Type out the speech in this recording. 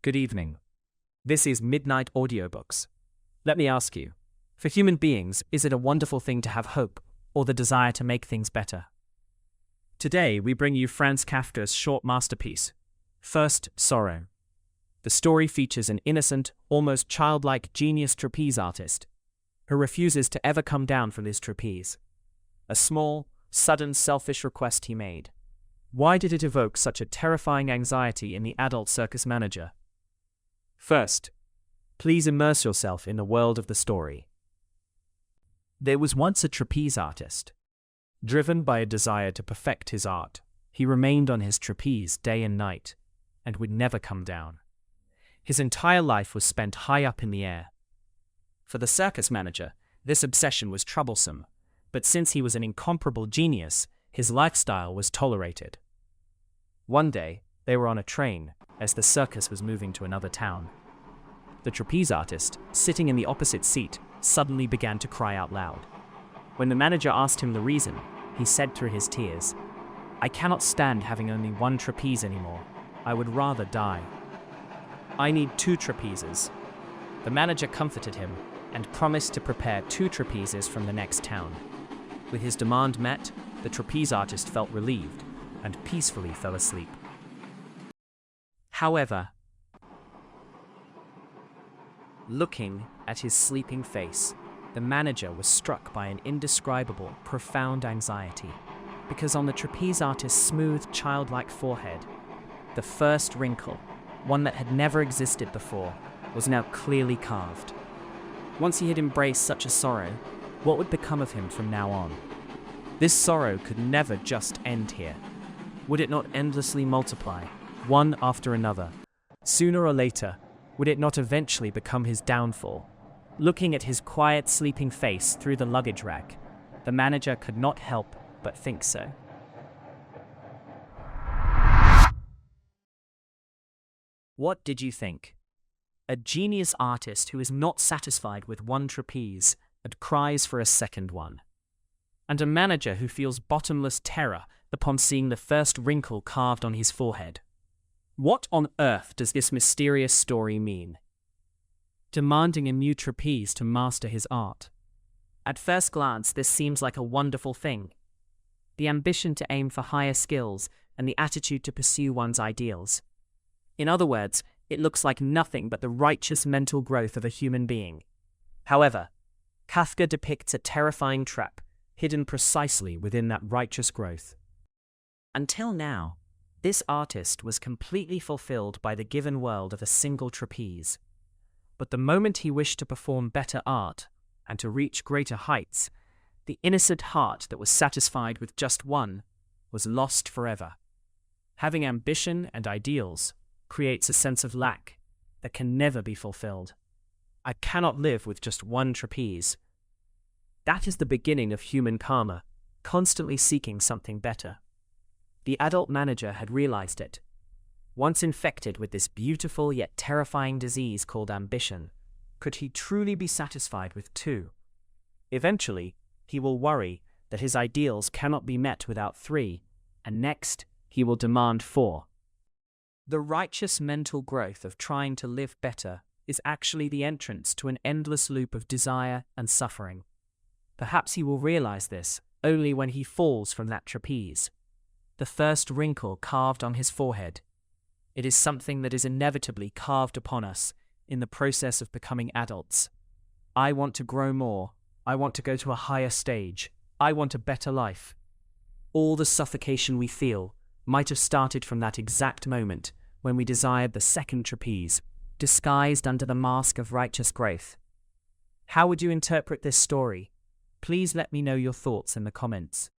Good evening. This is Midnight Audiobooks. Let me ask you, for human beings, is it a wonderful thing to have hope or the desire to make things better? Today, we bring you Franz Kafka's short masterpiece, First Sorrow. The story features an innocent, almost childlike genius trapeze artist who refuses to ever come down from his trapeze. A small, sudden, selfish request he made. Why did it evoke such a terrifying anxiety in the adult circus manager? First, please immerse yourself in the world of the story. There was once a trapeze artist. Driven by a desire to perfect his art, he remained on his trapeze day and night, and would never come down. His entire life was spent high up in the air. For the circus manager, this obsession was troublesome, but since he was an incomparable genius, his lifestyle was tolerated. One day, they were on a train, as the circus was moving to another town. The trapeze artist, sitting in the opposite seat, suddenly began to cry out loud. When the manager asked him the reason, he said through his tears, "I cannot stand having only one trapeze anymore. I would rather die. I need 2 trapezes." The manager comforted him and promised to prepare 2 trapezes from the next town. With his demand met, the trapeze artist felt relieved and peacefully fell asleep. However, looking at his sleeping face, the manager was struck by an indescribable, profound anxiety, because on the trapeze artist's smooth, childlike forehead, the first wrinkle, one that had never existed before, was now clearly carved. Once he had embraced such a sorrow, what would become of him from now on? This sorrow could never just end here. Would it not endlessly multiply, one after another? Sooner or later, would it not eventually become his downfall? Looking at his quiet, sleeping face through the luggage rack, the manager could not help but think so. What did you think? A genius artist who is not satisfied with one trapeze and cries for a second one. And a manager who feels bottomless terror upon seeing the first wrinkle carved on his forehead. What on earth does this mysterious story mean? Demanding a new trapeze to master his art. At first glance, this seems like a wonderful thing. The ambition to aim for higher skills and the attitude to pursue one's ideals. In other words, it looks like nothing but the righteous mental growth of a human being. However, Kafka depicts a terrifying trap hidden precisely within that righteous growth. Until now, this artist was completely fulfilled by the given world of a single trapeze. But the moment he wished to perform better art and to reach greater heights, the innocent heart that was satisfied with just one was lost forever. Having ambition and ideals creates a sense of lack that can never be fulfilled. I cannot live with just one trapeze. That is the beginning of human karma, constantly seeking something better. The adult manager had realized it. Once infected with this beautiful yet terrifying disease called ambition, could he truly be satisfied with 2? Eventually, he will worry that his ideals cannot be met without 3, and next, he will demand 4. The righteous mental growth of trying to live better is actually the entrance to an endless loop of desire and suffering. Perhaps he will realize this only when he falls from that trapeze. The first wrinkle carved on his forehead. It is something that is inevitably carved upon us in the process of becoming adults. I want to grow more. I want to go to a higher stage. I want a better life. All the suffocation we feel might have started from that exact moment when we desired the second trapeze, disguised under the mask of righteous growth. How would you interpret this story? Please let me know your thoughts in the comments.